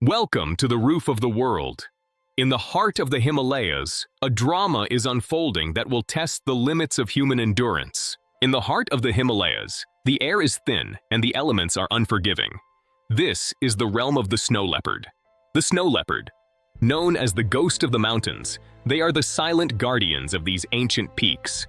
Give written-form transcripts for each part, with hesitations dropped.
Welcome to the roof of the world. In the heart of the Himalayas, a drama is unfolding that will test the limits of human endurance. In the heart of the Himalayas, the air is thin and the elements are unforgiving. This is the realm of the snow leopard. The snow leopard, known as the ghost of the mountains, they are the silent guardians of these ancient peaks.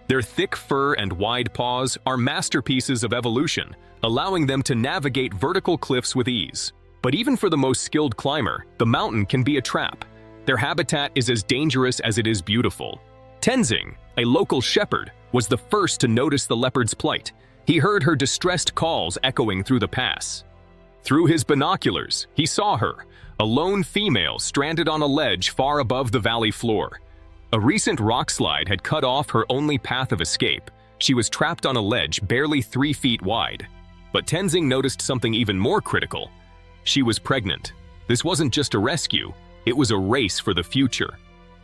Their thick fur and wide paws are masterpieces of evolution, allowing them to navigate vertical cliffs with ease. But even for the most skilled climber, the mountain can be a trap. Their habitat is as dangerous as it is beautiful. Tenzing, a local shepherd, was the first to notice the leopard's plight. He heard her distressed calls echoing through the pass. Through his binoculars, he saw her, a lone female stranded on a ledge far above the valley floor. A recent rock slide had cut off her only path of escape. She was trapped on a ledge barely 3 feet wide. But Tenzing noticed something even more critical. She was pregnant. This wasn't just a rescue, it was a race for the future.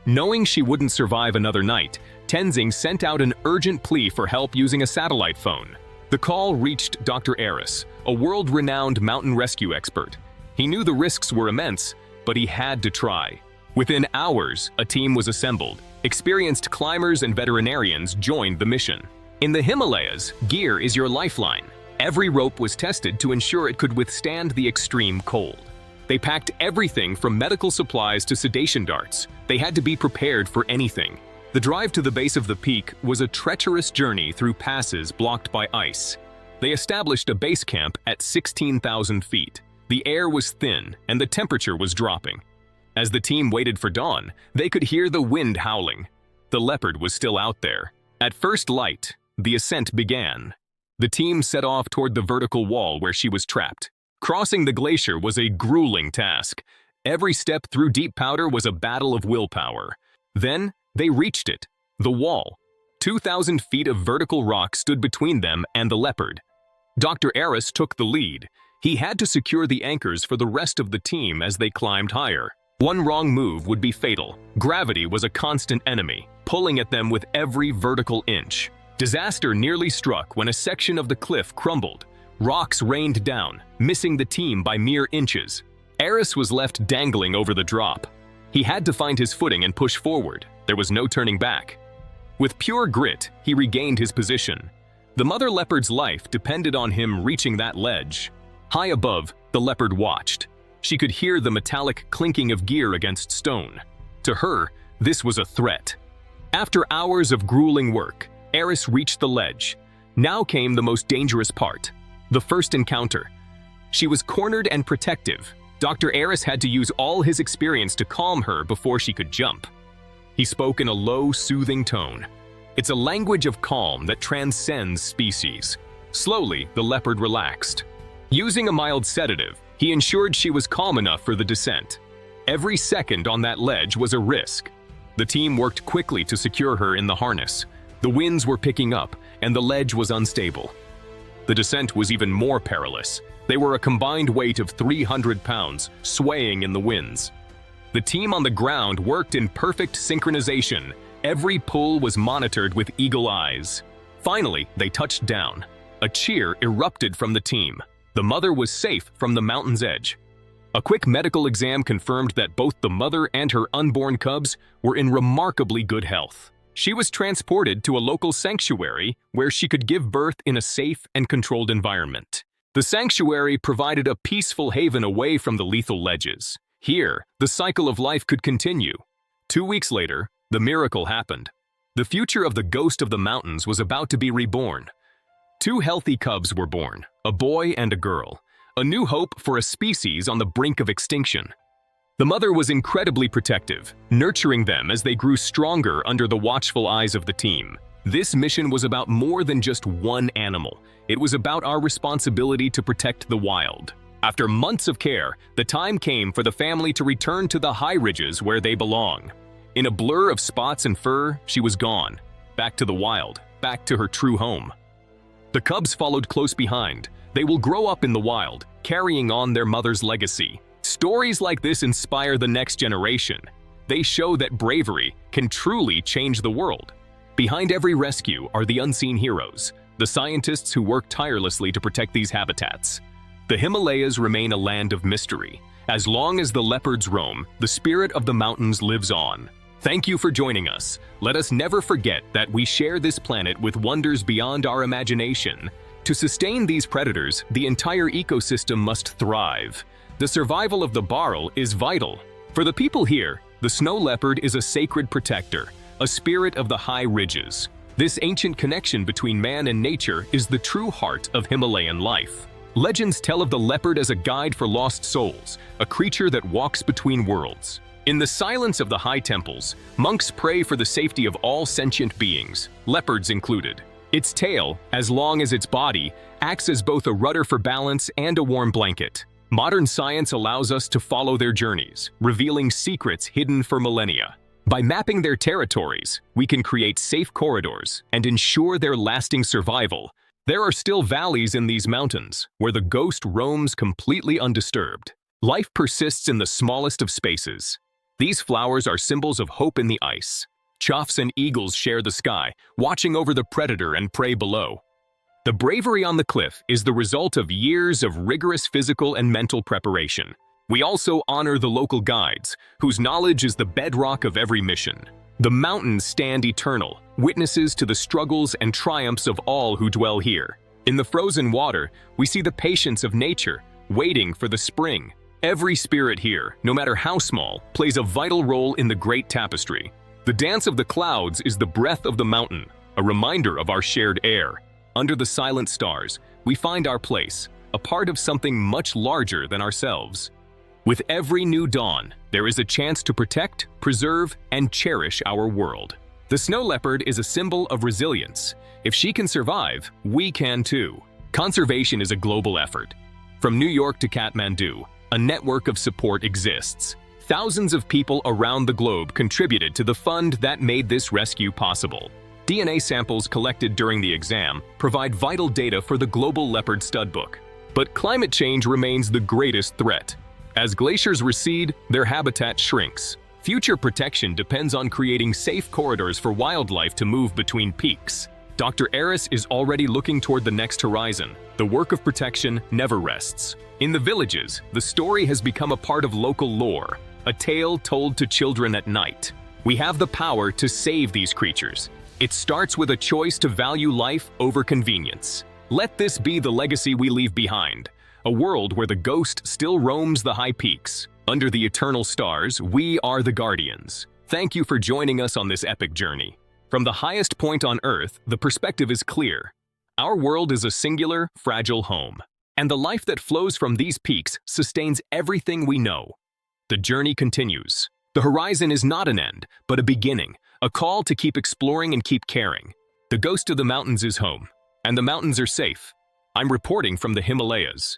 Knowing she wouldn't survive another night, Tenzing sent out an urgent plea for help using a satellite phone. The call reached Dr. Aris, a world-renowned mountain rescue expert. He knew the risks were immense, but he had to try. Within hours, a team was assembled. Experienced climbers and veterinarians joined the mission. In the Himalayas, gear is your lifeline. Every rope was tested to ensure it could withstand the extreme cold. They packed everything from medical supplies to sedation darts. They had to be prepared for anything. The drive to the base of the peak was a treacherous journey through passes blocked by ice. They established a base camp at 16,000 feet. The air was thin and the temperature was dropping. As the team waited for dawn, they could hear the wind howling. The leopard was still out there. At first light, the ascent began. The team set off toward the vertical wall where she was trapped. Crossing the glacier was a grueling task. Every step through deep powder was a battle of willpower. Then, they reached it, the wall. 2,000 feet of vertical rock stood between them and the leopard. Dr. Aris took the lead. He had to secure the anchors for the rest of the team as they climbed higher. One wrong move would be fatal. Gravity was a constant enemy, pulling at them with every vertical inch. Disaster nearly struck when a section of the cliff crumbled. Rocks rained down, missing the team by mere inches. Aris was left dangling over the drop. He had to find his footing and push forward. There was no turning back. With pure grit, he regained his position. The mother leopard's life depended on him reaching that ledge. High above, the leopard watched. She could hear the metallic clinking of gear against stone. To her, this was a threat. After hours of grueling work, Aris reached the ledge. Now came the most dangerous part, the first encounter. She was cornered and protective. Dr. Aris had to use all his experience to calm her before she could jump. He spoke in a low, soothing tone. It's a language of calm that transcends species. Slowly, the leopard relaxed. Using a mild sedative, he ensured she was calm enough for the descent. Every second on that ledge was a risk. The team worked quickly to secure her in the harness. The winds were picking up, and the ledge was unstable. The descent was even more perilous. They were a combined weight of 300 pounds, swaying in the winds. The team on the ground worked in perfect synchronization. Every pull was monitored with eagle eyes. Finally, they touched down. A cheer erupted from the team. The mother was safe from the mountain's edge. A quick medical exam confirmed that both the mother and her unborn cubs were in remarkably good health. She was transported to a local sanctuary where she could give birth in a safe and controlled environment. The sanctuary provided a peaceful haven away from the lethal ledges. Here, the cycle of life could continue. 2 weeks later, the miracle happened. The future of the ghost of the mountains was about to be reborn. 2 healthy cubs were born, a boy and a girl, a new hope for a species on the brink of extinction. The mother was incredibly protective, nurturing them as they grew stronger under the watchful eyes of the team. This mission was about more than just one animal. It was about our responsibility to protect the wild. After months of care, the time came for the family to return to the high ridges where they belong. In a blur of spots and fur, she was gone. Back to the wild, back to her true home. The cubs followed close behind. They will grow up in the wild, carrying on their mother's legacy. Stories like this inspire the next generation. They show that bravery can truly change the world. Behind every rescue are the unseen heroes, the scientists who work tirelessly to protect these habitats. The Himalayas remain a land of mystery, As long as the leopards roam, the spirit of the mountains lives on. Thank you for joining us. Let us never forget that we share this planet with wonders beyond our imagination. To sustain these predators, the entire ecosystem must thrive. The survival of the Barl is vital. For the people here, the snow leopard is a sacred protector, a spirit of the high ridges. This ancient connection between man and nature is the true heart of Himalayan life. Legends tell of the leopard as a guide for lost souls, a creature that walks between worlds. In the silence of the high temples, monks pray for the safety of all sentient beings, leopards included. Its tail, as long as its body, acts as both a rudder for balance and a warm blanket. Modern science allows us to follow their journeys, revealing secrets hidden for millennia. By mapping their territories, we can create safe corridors and ensure their lasting survival. There are still valleys in these mountains, where the ghost roams completely undisturbed. Life persists in the smallest of spaces. These flowers are symbols of hope in the ice. Choughs and eagles share the sky, watching over the predator and prey below. The bravery on the cliff is the result of years of rigorous physical and mental preparation. We also honor the local guides, whose knowledge is the bedrock of every mission. The mountains stand eternal, witnesses to the struggles and triumphs of all who dwell here. In the frozen water, we see the patience of nature, waiting for the spring. Every spirit here, no matter how small, plays a vital role in the great tapestry. The dance of the clouds is the breath of the mountain, a reminder of our shared air. Under the silent stars, we find our place, a part of something much larger than ourselves. With every new dawn, there is a chance to protect, preserve, and cherish our world. The snow leopard is a symbol of resilience. If she can survive, we can too. Conservation is a global effort. From New York to Kathmandu, a network of support exists. Thousands of people around the globe contributed to the fund that made this rescue possible. DNA samples collected during the exam provide vital data for the global leopard studbook. But climate change remains the greatest threat. As glaciers recede, their habitat shrinks. Future protection depends on creating safe corridors for wildlife to move between peaks. Dr. Eris is already looking toward the next horizon. The work of protection never rests. In the villages, the story has become a part of local lore, a tale told to children at night. We have the power to save these creatures. It starts with a choice to value life over convenience. Let this be the legacy we leave behind. A world where the ghost still roams the high peaks. Under the eternal stars, we are the guardians. Thank you for joining us on this epic journey. From the highest point on Earth, the perspective is clear. Our world is a singular, fragile home. And the life that flows from these peaks sustains everything we know. The journey continues. The horizon is not an end, but a beginning, a call to keep exploring and keep caring. The ghost of the mountains is home, and the mountains are safe. I'm reporting from the Himalayas.